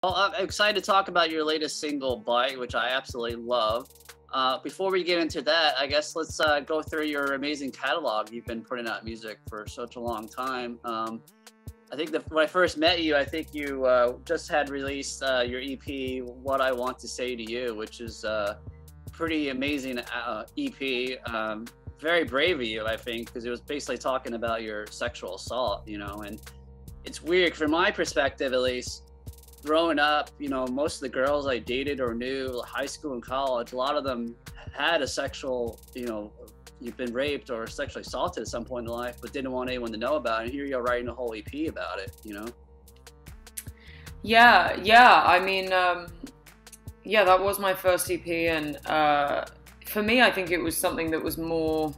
Well, I'm excited to talk about your latest single, Bite, which I absolutely love. Before we get into that, I guess let's go through your amazing catalog. You've been putting out music for such a long time. I think when I first met you, I think you just had released your EP, What I Want to Say to You, which is a pretty amazing EP. Very brave of you, I think, because it was basically talking about your sexual assault, and it's weird from my perspective, at least. Growing up, most of the girls I dated or knew, high school and college, a lot of them had a sexual, you've been raped or sexually assaulted at some point in life, but didn't want anyone to know about it. And here you're writing a whole EP about it, Yeah. I mean, that was my first EP. And for me, I think it was something that was more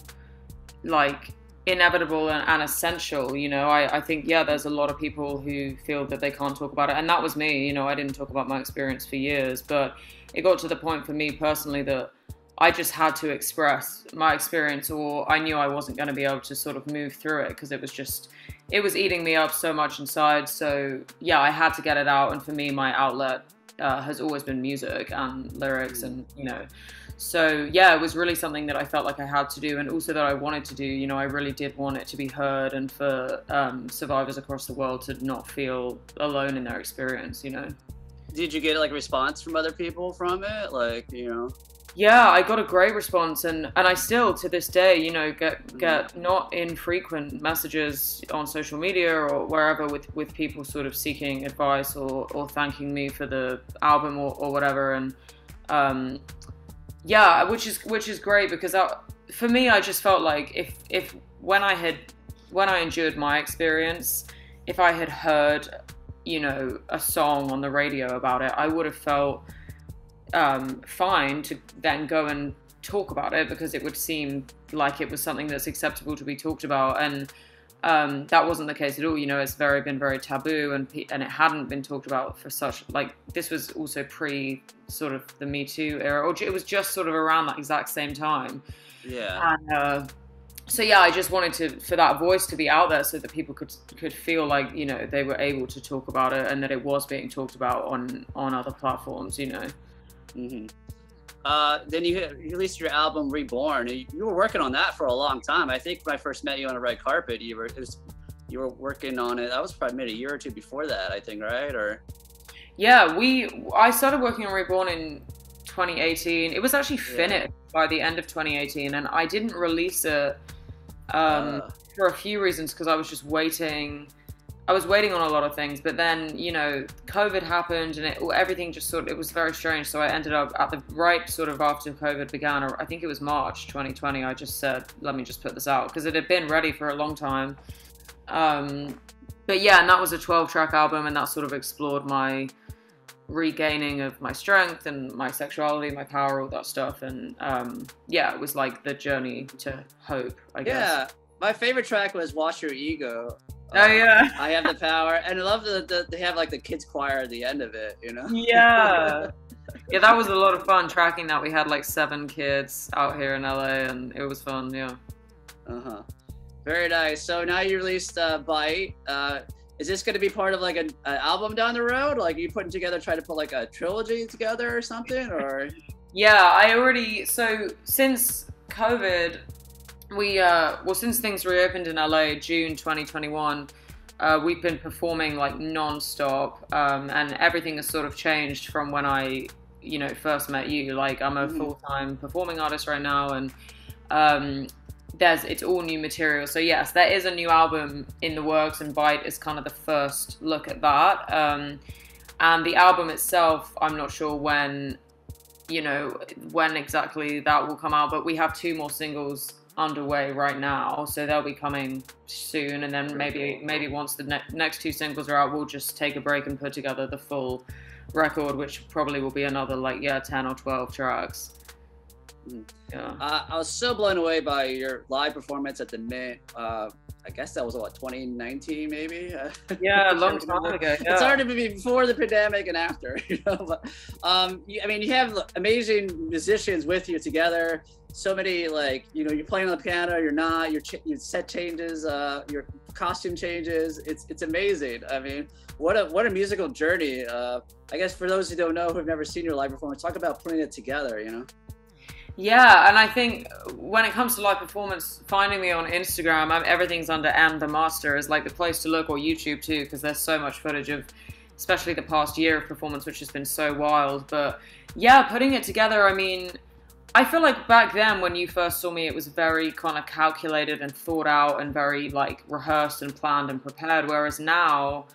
like inevitable and essential. I think there's a lot of people who feel that they can't talk about it, and that was me. I didn't talk about my experience for years, but it got to the point for me personally that I just had to express my experience, or I knew I wasn't going to be able to sort of move through it because it was eating me up so much inside. So I had to get it out, and for me, my outlet has always been music and lyrics, and so it was really something that I felt like I had to do, and also that I wanted to do. I really did want it to be heard, and for survivors across the world to not feel alone in their experience. Did you get like response from other people from it? Yeah, I got a great response, and I still to this day, get not infrequent messages on social media or wherever with people sort of seeking advice or thanking me for the album or whatever, and which is great, because for me, I just felt like if when I endured my experience, if I had heard, a song on the radio about it, I would have felt fine to then go and talk about it, because it would seem like it was something that's acceptable to be talked about, and that wasn't the case at all. It's been very taboo, and it hadn't been talked about for such, like, this was also pre sort of the Me Too era, or it was just sort of around that exact same time. And I just wanted for that voice to be out there, so that people could feel like they were able to talk about it, and that it was being talked about on other platforms. Mm-hmm. Then you released your album Reborn. You were working on that for a long time. I think when I first met you on the red carpet, you were working on it. That was probably maybe a year or two before that, I think, right? Or I started working on Reborn in 2018. It was actually finished by the end of 2018, and I didn't release it for a few reasons, because I was just waiting. I was waiting on a lot of things, but then, COVID happened, and everything just it was very strange. So I ended up at the right sort of after COVID began, or I think it was March 2020, I just said, let me just put this out, because it had been ready for a long time. But and that was a 12-track album, and that sort of explored my regaining of my strength and my sexuality, my power, all that stuff. And it was like the journey to hope, I guess. Yeah, my favorite track was Wash Your Ego. I Have the power, and I love that they have like the kids choir at the end of it, Yeah, that was a lot of fun tracking that. We had like 7 kids out here in LA, and it was fun. Very nice. So now you released Bite. Is this going to be part of like an album down the road? Like, you putting together, try to put like a trilogy together or something, or? So since COVID, since things reopened in LA June 2021, we've been performing like non-stop, and everything has sort of changed from when I first met you. Like, I'm a full-time performing artist right now, and it's all new material. So yes, there is a new album in the works, and Bite is kind of the first look at that, and the album itself, I'm not sure when exactly that will come out, but we have 2 more singles underway right now, so they'll be coming soon, and then maybe once the next 2 singles are out, we'll just take a break and put together the full record, which probably will be another 10 or 12 tracks. I was so blown away by your live performance at the Mint. I guess that was 2019 maybe. A long time ago. It's hard to be before the pandemic and after, but you have amazing musicians with you together. So many, you're playing on the piano, you're not, your set changes, your costume changes. It's amazing. I mean, what a musical journey. I guess for those who don't know, who've never seen your live performance, talk about putting it together, you know? Yeah, and I think when it comes to live performance, finding me on Instagram, everything's under M the Master is like the place to look, or YouTube too, because there's so much footage of, especially the past year of performance, which has been so wild. But yeah, putting it together, I mean, I feel like back then when you first saw me, it was very kind of calculated and thought out and very like rehearsed and planned and prepared. Whereas now,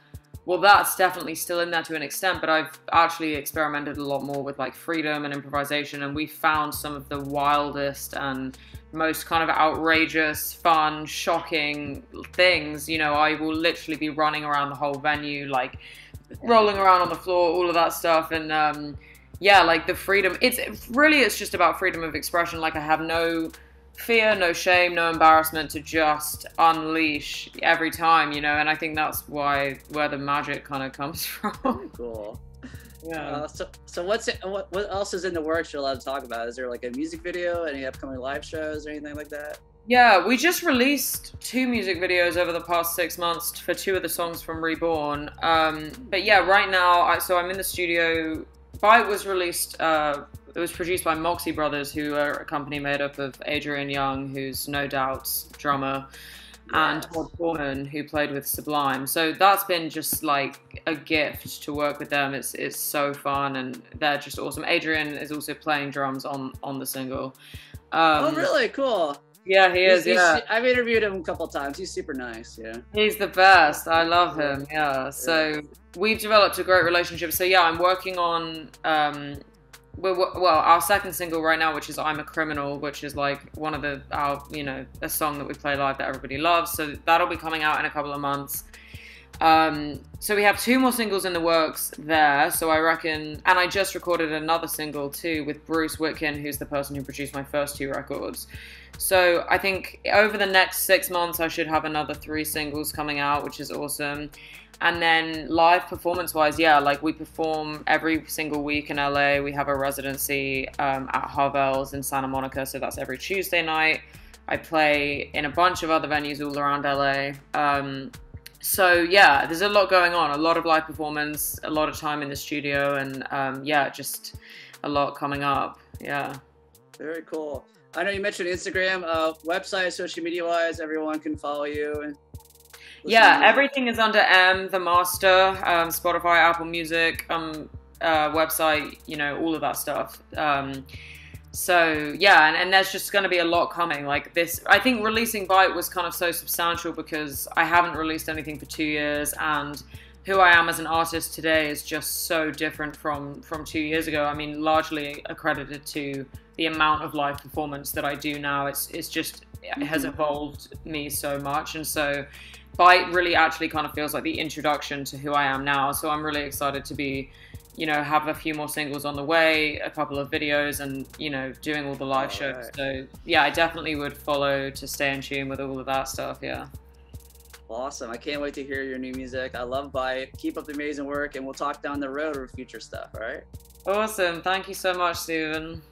well, that's definitely still in there to an extent, but I've actually experimented a lot more with like freedom and improvisation, and we found some of the wildest and most kind of outrageous, fun, shocking things. You know, I will literally be running around the whole venue, like rolling around on the floor, all of that stuff. And yeah, like the freedom, it's just about freedom of expression. Like I have no fear, no shame, no embarrassment to just unleash every time, you know, and I think that's where the magic kind of comes from. Cool. Yeah. So what else is in the works you're allowed to talk about? Is there like a music video, any upcoming live shows or anything like that? Yeah, we just released 2 music videos over the past 6 months for 2 of the songs from Reborn. But yeah, right now, I'm in the studio. Bite was released, it was produced by Moxie Brothers, who are a company made up of Adrian Young, who's No Doubt's drummer, and Todd Forman, who played with Sublime. So that's been just like a gift to work with them. It's so fun, and they're just awesome. Adrian is also playing drums on the single. Oh, really? Cool. Yeah, he is. I've interviewed him a couple of times. He's super nice. Yeah. He's the best. I love him. Yeah. So we've developed a great relationship. So yeah, I'm working on our second single right now, which is "I'm a Criminal," which is like one of a song that we play live that everybody loves. So that'll be coming out in a couple of months. So we have 2 more singles in the works there. So I reckon, and I just recorded another single too with Bruce Whitkin, who's the person who produced my first 2 records. So I think over the next 6 months, I should have another 3 singles coming out, which is awesome. And then live performance wise, yeah, like we perform every single week in LA. We have a residency at Harvelles in Santa Monica. So that's every Tuesday night. I play in a bunch of other venues all around LA. So yeah, there's a lot going on, a lot of live performance, a lot of time in the studio, and yeah, just a lot coming up. Yeah. Very cool. I know you mentioned Instagram, website, social media wise, everyone can follow you. And yeah, everything is under M the Master, Spotify, Apple Music, website, you know, all of that stuff. So yeah, and there's just going to be a lot coming like this. I think releasing Bite was kind of so substantial because I haven't released anything for 2 years, and who I am as an artist today is just so different from 2 years ago. I mean, largely accredited to the amount of live performance that I do now. It has evolved me so much, and so Bite really actually kind of feels like the introduction to who I am now. So I'm really excited to be, you know, have a few more singles on the way, a couple of videos, and, you know, doing all the live shows. Right. So yeah, I definitely would follow to stay in tune with all of that stuff. Yeah. Awesome. I can't wait to hear your new music. I love Bite. Keep up the amazing work, and we'll talk down the road with future stuff. All right. Awesome. Thank you so much, Steven.